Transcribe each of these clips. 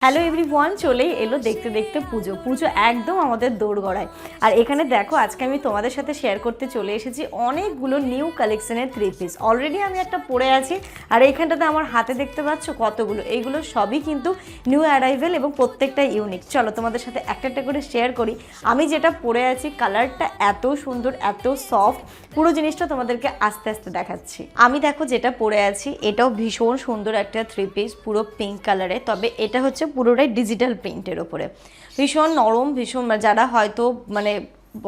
Hello everyone, চলেই এলো দেখতে দেখতে পুজো পুজো একদম আমাদের দোরগড়ায়। আর এখানে দেখো, আজকে আমি তোমাদের সাথে শেয়ার করতে চলে এসেছি অনেকগুলো নিউ কালেকশনের 3 পিস। অলরেডি আমি একটা পরে আছি, আর এইখানটাতে আমার হাতে দেখতে পাচ্ছ কতগুলো। এইগুলো সবই কিন্তু নিউ অ্যারাইভেল এবং প্রত্যেকটা ইউনিক। চলো তোমাদের সাথে একটা একটা করে শেয়ার করি। আমি যেটা পরে আছি, কালারটা এত সুন্দর, এত সফট, পুরো জিনিসটা তোমাদেরকে আস্তে আস্তে দেখাচ্ছি। আমি দেখো যেটা পরে আছি, এটাও ভীষণ সুন্দর একটা 3 পিস, পুরো পিঙ্ক কালারে। তবে এটা হচ্ছে পুরোটাই ডিজিটাল প্রিন্টের ওপরে, ভীষণ নরম, ভীষণ যারা হয়তো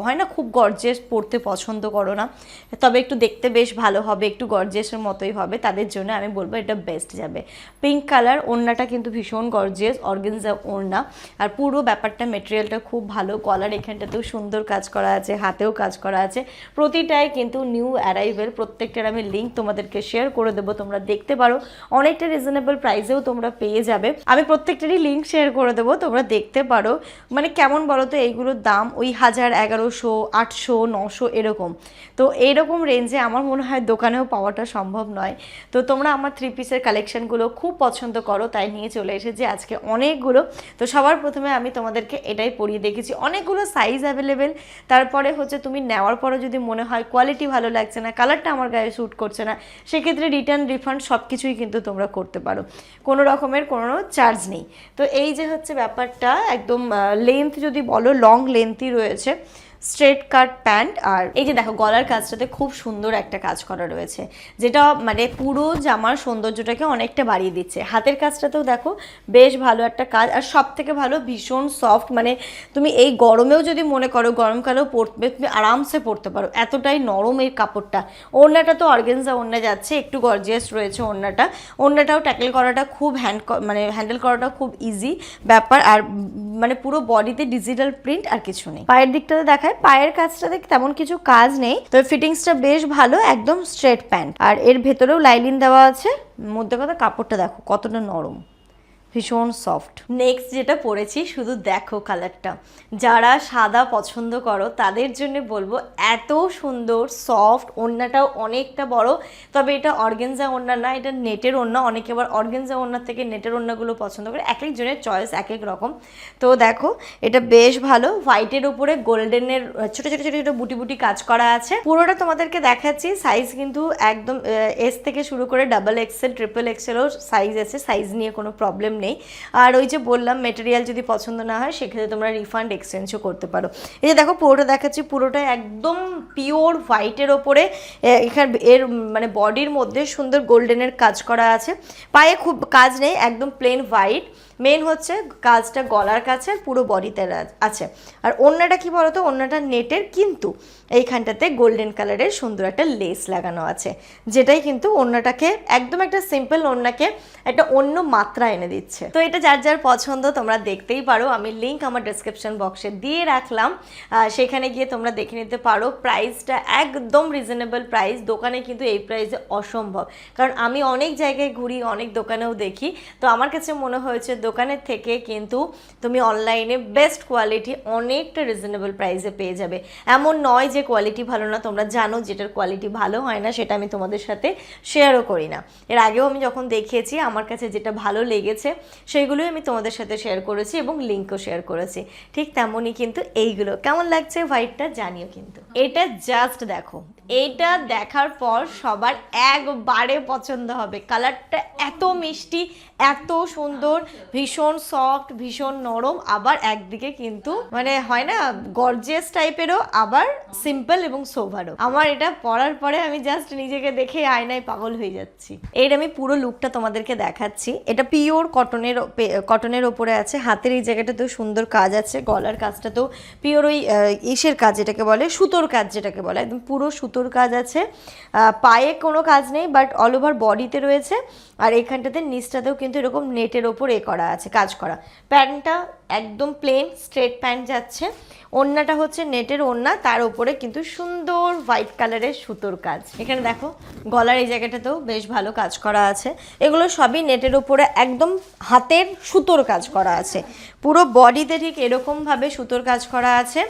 হয় না খুব গর্জিয়াস পরতে পছন্দ করো না, তবে একটু দেখতে বেশ ভালো হবে, একটু গর্জিয়াসের মতোই হবে, তাদের জন্য আমি বলবো এটা বেস্ট যাবে। পিঙ্ক কালার, ওড়নাটা কিন্তু ভীষণ গর্জিয়াস, অর্গানজা ওড়না। আর পুরো ব্যাপারটা মেটেরিয়ালটা খুব ভালো। কলার এখানটাতেও সুন্দর কাজ করা আছে, হাতেও কাজ করা আছে, প্রতিটাই কিন্তু নিউ অ্যারাইভেল। প্রত্যেকটার আমি লিঙ্ক তোমাদেরকে শেয়ার করে দেবো, তোমরা দেখতে পারো। অনেকটা রিজনেবল প্রাইসেও তোমরা পেয়ে যাবে। আমি প্রত্যেকটারই লিঙ্ক শেয়ার করে দেবো, তোমরা দেখতে পারো। কেমন বলো তো, এইগুলোর দাম ওই 1100, 800, 900 এরকম। তো এইরকম রেঞ্জে আমার মনে হয় দোকানেও পাওয়াটা সম্ভব নয়। তো তোমরা আমার 3 পিসের কালেকশনগুলো খুব পছন্দ করো, তাই নিয়ে চলে এসেছি আজকে অনেকগুলো। তো সবার প্রথমে আমি তোমাদেরকে এটাই পরিয়ে দেখেছি, অনেকগুলো সাইজ অ্যাভেলেবেল। তারপরে হচ্ছে তুমি নেওয়ার পরে যদি মনে হয় কোয়ালিটি ভালো লাগছে না, কালারটা আমার গায়ে শ্যুট করছে না, সেক্ষেত্রে রিটার্ন রিফান্ড সব কিছুই কিন্তু তোমরা করতে পারো, কোনো রকমের কোনো চার্জ নেই। তো এই যে হচ্ছে ব্যাপারটা, একদম লেন্থ যদি বলো লং লেন্থই রয়েছে, স্ট্রেট কাট প্যান্ট। আর এই যে দেখো গলার কাজটাতে খুব সুন্দর একটা কাজ করা রয়েছে, যেটা পুরো জামার সৌন্দর্যটাকে অনেকটা বাড়িয়ে দিচ্ছে। হাতের কাজটাতেও দেখো বেশ ভালো একটা কাজ, আর সব থেকে ভালো ভীষণ সফট। তুমি এই গরমেও যদি মনে করো গরমকালেও পরবে, তুমি আরামসে পরতে পারো, এতটাই নরম এই কাপড়টা। ওড়নাটা তো অর্গানজা ওড়না যাচ্ছে, একটু গর্জিয়াস রয়েছে ওড়নাটাও ট্যাকেল করাটা খুব হ্যান্ডেল করাটা খুব ইজি ব্যাপার। আর পুরো বডিতে ডিজিটাল প্রিন্ট, আর কিছু নেই। পায়ের দিকটাতে দেখায়, পায়ের কাজটাতে তেমন কিছু কাজ নেই, তো ফিটিংসটা বেশ ভালো, একদম স্ট্রেট প্যান্ট। আর এর ভেতরেও লাইলিন দেওয়া আছে। মধ্যে কথা কাপড়টা দেখো কতটা নরম, ভীষণ সফট। নেক্সট যেটা পরেছি, শুধু দেখো কালারটা, যারা সাদা পছন্দ করো তাদের জন্য বলবো, এত সুন্দর সফট। ওড়নাটাও অনেকটা বড়, তবে এটা অর্গানজা ওড়না না, এটা নেটের ওড়না। অনেকে আবার অর্গানজা ওড়নার থেকে নেটের ওড়নাগুলো পছন্দ করে, এক একজনের চয়েস এক এক রকম। তো দেখো এটা বেশ ভালো, হোয়াইটের উপরে গোল্ডেনের ছোট ছোট ছোট ছোট বুটি বুটি কাজ করা আছে। পুরোটা তোমাদেরকে দেখাচ্ছি। সাইজ কিন্তু একদম এস থেকে শুরু করে ডাবল এক্সেল, ট্রিপল এক্সেলও সাইজ আছে, সাইজ নিয়ে কোনো প্রবলেম নেই। আর ওই যে বললাম, মেটেরিয়াল যদি পছন্দ না হয় সেক্ষেত্রে তোমরা রিফান্ড এক্সচেঞ্জও করতে পারো। এই যে দেখো পুরোটা দেখাচ্ছি, পুরোটা একদম পিওর হোয়াইটের ওপরে, এখানে এর বডির মধ্যে সুন্দর গোল্ডেনের কাজ করা আছে। পায়ে খুব কাজ নেই, একদম প্লেন হোয়াইট। মেন হচ্ছে কাজটা গলার কাছে, পুরো বডিতে আছে। আর ওড়নাটা কি বলতো, ওড়নাটা নেটের, কিন্তু এইখানটাতে গোল্ডেন কালারের সুন্দর একটা লেস লাগানো আছে, যেটাই কিন্তু ওড়নাটাকে একদম একটা সিম্পল ওড়নাকে একটা অন্য মাত্রা এনে দিচ্ছে। তো এটা যার যার পছন্দ তোমরা দেখতেই পারো, আমি লিঙ্ক আমার ডেসক্রিপশন বক্সে দিয়ে রাখলাম, সেখানে গিয়ে তোমরা দেখে নিতে পারো। প্রাইসটা একদম রিজনেবল প্রাইস, দোকানে কিন্তু এই প্রাইসে অসম্ভব। কারণ আমি অনেক জায়গায় ঘুরি, অনেক দোকানেও দেখি, তো আমার কাছে মনে হয়েছে দোকানের থেকে কিন্তু তুমি অনলাইনে বেস্ট কোয়ালিটি অনেকটা রিজনেবল প্রাইসে পেয়ে যাবে। এমন নয় যে কোয়ালিটি ভালো না, তোমরা জানো যেটার কোয়ালিটি ভালো হয় না সেটা আমি তোমাদের সাথে শেয়ারও করি না। এর আগেও আমি যখন দেখিয়েছি, আমার কাছে যেটা ভালো লেগেছে সেইগুলোই আমি তোমাদের সাথে শেয়ার করেছি এবং লিঙ্কও শেয়ার করেছি। ঠিক তেমনই কিন্তু এইগুলো কেমন লাগছে হোয়াইটটা জানিও কিন্তু। এটা জাস্ট দেখো, এটা দেখার পর সবার একবারে পছন্দ হবে। কালারটা এত মিষ্টি, এত সুন্দর, ভীষণ সফট, ভীষণ নরম, আবার একদিকে কিন্তু হয় না গর্জিয়াস টাইপেরও, আবার সিম্পল এবং সোভারও। আমার এটা পরার পরে আমি জাস্ট নিজেকে দেখে আয়নায় পাগল হয়ে যাচ্ছি। এর আমি পুরো লুকটা তোমাদেরকে দেখাচ্ছি। এটা পিওর কটনের ওপরে আছে, হাতের এই জায়গাটাতেও সুন্দর কাজ আছে, গলার কাজটাতেও পিওর ওই ইসের কাজ, যেটাকে বলে সুতোর কাজ, যেটাকে বলে একদম পুরো সুতোর কাজ আছে। পায়ে কোনো কাজ নেই, বাট অল ওভার বডিতে রয়েছে। আর এইখানটাতে নিচটাতেও কিন্তু এরকম নেটের ওপর করা আছে, কাজ করা। প্যান্টটা একদম প্লেন স্ট্রেট প্যান্ট যাচ্ছে। ওড়নাটা হচ্ছে নেটের ওড়না, তার উপরে কিন্তু সুন্দর হোয়াইট কালারের সুতোর কাজ। এখানে দেখো গলার এই জায়গাটাতেও বেশ ভালো কাজ করা আছে। এগুলো সবই নেটের উপরে একদম হাতের সুতোর কাজ করা আছে। পুরো বডিতে ঠিক এরকমভাবে সুতোর কাজ করা আছে।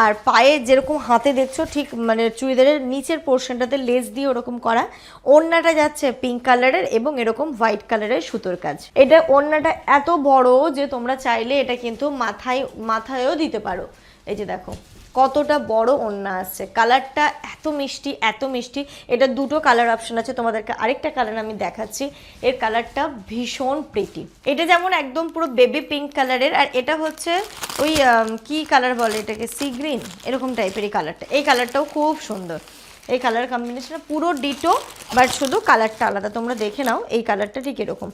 আর পায়ে যেরকম হাতে দেখছো ঠিক মানে চুড়িদারের নিচের পোর্শনটাতে লেস দিয়ে ওরকম করা। ওড়নাটা যাচ্ছে পিঙ্ক কালারের এবং এরকম হোয়াইট কালারের সুতোর কাজ। এটা ওড়নাটা এত বড় যে তোমরা চাইলে এটা কিন্তু মাথায়ও দিতে পারো। এই যে দেখো কতটা বড় ওড়না আসছে, কালারটা এত মিষ্টি এত মিষ্টি। এটা দুটো কালার অপশন আছে, তোমাদেরকে আরেকটা কালার আমি দেখাচ্ছি। এর কালারটা ভীষণ প্রিটি। এটা যেমন একদম পুরো বেবি পিঙ্ক কালারের, আর এটা হচ্ছে ওই কি কালার বলে এটাকে, সি গ্রিন এরকম টাইপেরই কালারটা। এই কালারটাও খুব সুন্দর, এই কালার কম্বিনেশনটা পুরো ডিটো, বাট শুধু কালারটা আলাদা। তোমরা দেখে নাও এই কালারটা ঠিক এরকম,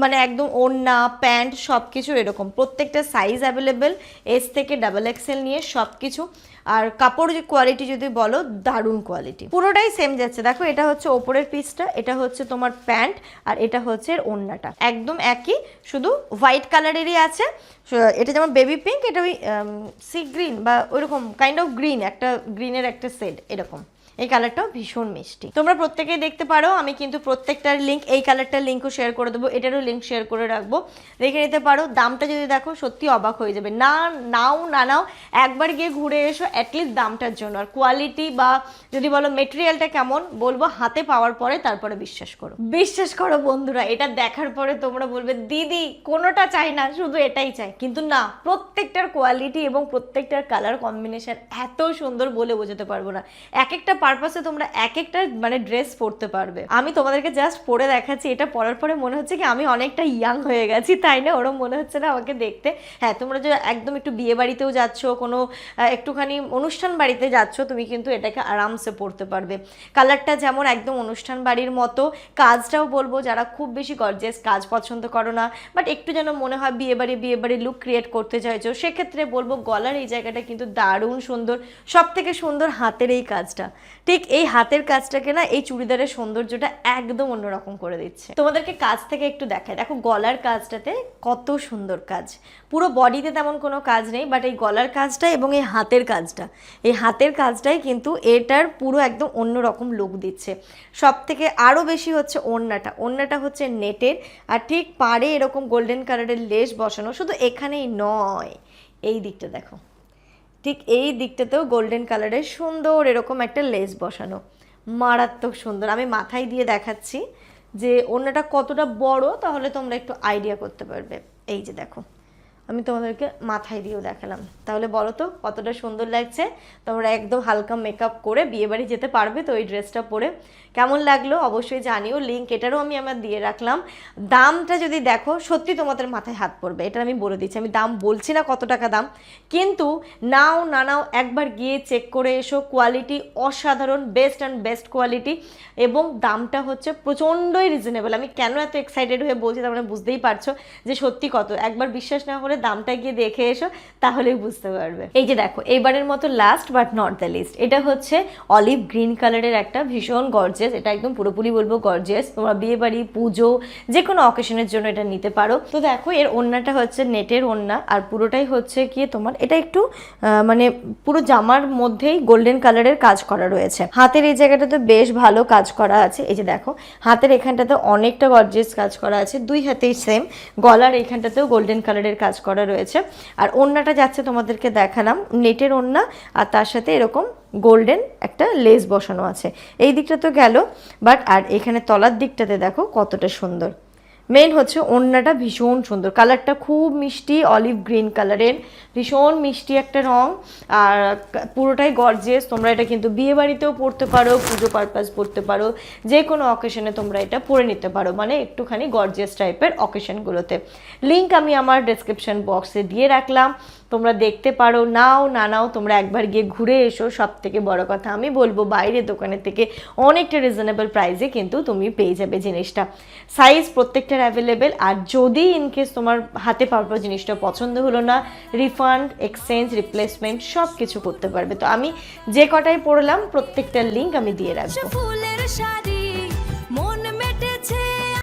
মানে একদম ওড়না প্যান্ট সব কিছু এরকম। প্রত্যেকটা সাইজ অ্যাভেলেবেল, এস থেকে ডাবল এক্সেল নিয়ে সব কিছু। আর কাপড় যে কোয়ালিটি যদি বলো, দারুণ কোয়ালিটি, পুরোটাই সেম যাচ্ছে। দেখো এটা হচ্ছে ওপরের পিসটা, এটা হচ্ছে তোমার প্যান্ট, আর এটা হচ্ছে ওড়নাটা একদম একই, শুধু হোয়াইট কালারেরই আছে। এটা যেমন বেবি পিঙ্ক, এটা ওই সি গ্রিন বা ওইরকম কাইন্ড অফ গ্রিন, একটা গ্রিনের একটা শেড এরকম। এই কালারটাও ভীষণ মিষ্টি, তোমরা প্রত্যেকেই দেখতে পারো। আমি কিন্তু প্রত্যেকটার লিঙ্ক, এই কালারটার লিঙ্কও শেয়ার করে দেবো, এটারও লিঙ্ক শেয়ার করে রাখবো, দেখে নিতে পারো। দামটা যদি দেখো সত্যি অবাক হয়ে যাবে। নাও একবার গিয়ে ঘুরে এসো অ্যাটলিস্ট দামটার জন্য। আর কোয়ালিটি বা যদি বলো মেটেরিয়ালটা কেমন, বলবো হাতে পাওয়ার পরে তারপরে বিশ্বাস করো বন্ধুরা। এটা দেখার পরে তোমরা বলবে দিদি কোনোটা চাই না, শুধু এটাই চাই। কিন্তু না, প্রত্যেকটার কোয়ালিটি এবং প্রত্যেকটার কালার কম্বিনেশন এত সুন্দর বলে বোঝাতে পারবো না। এক একটা পারপাসে তোমরা এক একটা মানে ড্রেস পরতে পারবে। আমি তোমাদেরকে জাস্ট পরে দেখাচ্ছি, এটা পরার পরে মনে হচ্ছে কি আমি অনেকটা ইয়াং হয়ে গেছি, তাই না? ওরম মনে হচ্ছে না আমাকে দেখতে? হ্যাঁ, তোমরা যে একদম একটু বিয়ে বাড়িতেও যাচ্ছ, কোনো একটুখানি অনুষ্ঠান বাড়িতে যাচ্ছ, তুমি কিন্তু এটাকে আরামসে পরতে পারবে। কালারটা যেমন একদম অনুষ্ঠান বাড়ির মতো, কাজটাও বলবো যারা খুব বেশি গর্জিয়াস কাজ পছন্দ করো না, বাট একটু যেন মনে হয় বিয়ে বাড়ি লুক ক্রিয়েট করতে চাইছো, সেক্ষেত্রে বলবো গলার এই জায়গাটা কিন্তু দারুণ সুন্দর। সব থেকে সুন্দর হাতের এই কাজটা, ঠিক এই হাতের কাজটাকে না এই চুড়িদারের সৌন্দর্যটা একদম অন্যরকম করে দিচ্ছে। তোমাদেরকে কাজ থেকে একটু দেখায়, দেখো গলার কাজটাতে কত সুন্দর কাজ। পুরো বডিতে তেমন কোনো কাজ নেই, বাট এই গলার কাজটা এবং এই হাতের কাজটাই কিন্তু এটার পুরো একদম অন্যরকম লুক দিচ্ছে। সব থেকে আরও বেশি হচ্ছে ওড়নাটা হচ্ছে নেটের, আর ঠিক পাড়ে এরকম গোল্ডেন কালারের লেস বসানো। শুধু এখানেই নয়, এই দিকটা দেখো, ঠিক এই দিকটাতেও গোল্ডেন কালারের সুন্দর এরকম একটা লেস বসানো, মারাত্মক সুন্দর। আমি মাথায় দিয়ে দেখাচ্ছি যে ওড়নাটা কতটা বড়, তাহলে তোমরা একটু আইডিয়া করতে পারবে। এই যে দেখো, আমি তোমাদেরকে মাথায় দিয়েও দেখালাম, তাহলে বলো তো কতটা সুন্দর লাগছে। তোমরা একদম হালকা মেকআপ করে বিয়েবাড়ি যেতে পারবে তো এই ড্রেসটা পরে। কেমন লাগলো অবশ্যই জানিও, লিঙ্ক এটারও আমি আমার দিয়ে রাখলাম। দামটা যদি দেখো সত্যি তোমাদের মাথায় হাত পড়বে, এটা আমি বলে দিচ্ছি। আমি দাম বলছি না কত টাকা দাম, কিন্তু নাও একবার গিয়ে চেক করে এসো। কোয়ালিটি অসাধারণ, বেস্ট কোয়ালিটি, এবং দামটা হচ্ছে প্রচণ্ডই রিজনেবল। আমি কেন এত এক্সাইটেড হয়ে বলছি তার মানে বুঝতেই পারছো যে সত্যি কত। একবার বিশ্বাস না করে দামটা গিয়ে দেখে এসো, তাহলেই বুঝতে পারবে। এই যে দেখো, এইবারের মতো last but not the least, এটা হচ্ছে অলিভ গ্রিন কালারের একটা ভীষণ গর্জিয়াস, এটা একদম পুরোপুরি বলবো গর্জিয়াস। তোমরা বিয়ে বাড়ি, পুজো, যে কোনো অকেশনের জন্য এটা নিতে পারো। তো দেখো এর ওড়নাটা হচ্ছে নেটের ওড়না, আর পুরোটাই হচ্ছে গিয়ে তোমার এটা একটু মানে পুরো জামার মধ্যেই গোল্ডেন কালারের কাজ করা রয়েছে। হাতের এই জায়গাটাতে বেশ ভালো কাজ করা আছে। এই যে দেখো, হাতের এখানটাতে অনেকটা গর্জিয়াস কাজ করা আছে, দুই হাতেই সেম। গলার এখানটাতেও গোল্ডেন কালারের কাজ করা রয়েছে। আর ওড়নাটা যাচ্ছে তোমাদেরকে দেখালাম, নেটের ওড়না, আর তার সাথে এরকম গোল্ডেন একটা লেস বসানো আছে। এই দিকটা তো গেল, বাট আর এখানে তলার দিকটাতে দেখো কতটা সুন্দর। মেন হচ্ছে ওড়নাটা ভীষণ সুন্দর, কালারটা খুব মিষ্টি, অলিভ গ্রিন কালারের, ভীষণ মিষ্টি একটা রং, আর পুরোটাই গর্জিয়াস। তোমরা এটা কিন্তু বিয়ে বাড়িতেও পরতে পারো, পুজো পারপাস পরতে পারো, যে কোনো অকেশনে তোমরা এটা পরে নিতে পারো, মানে একটুখানি গর্জিয়াস টাইপের অকেশনগুলোতে। লিঙ্ক আমি আমার ডেসক্রিপশন বক্সে দিয়ে রাখলাম, তোমরা দেখতে পারো। নাও তোমরা একবার গিয়ে ঘুরে এসো। সব থেকে বড় কথা আমি বলবো, বাইরের দোকানের থেকে অনেকটা রিজনেবল প্রাইসে কিন্তু তুমি পেয়ে যাবে জিনিসটা। সাইজ প্রত্যেকটার অ্যাভেলেবেল, আর যদি ইনকেস তোমার হাতে পাওয়া জিনিসটা পছন্দ হলো না, রিফান্ড, এক্সচেঞ্জ, রিপ্লেসমেন্ট সব কিছু করতে পারবে। তো আমি যে কটাই পড়লাম প্রত্যেকটার লিঙ্ক আমি দিয়ে রাখবো।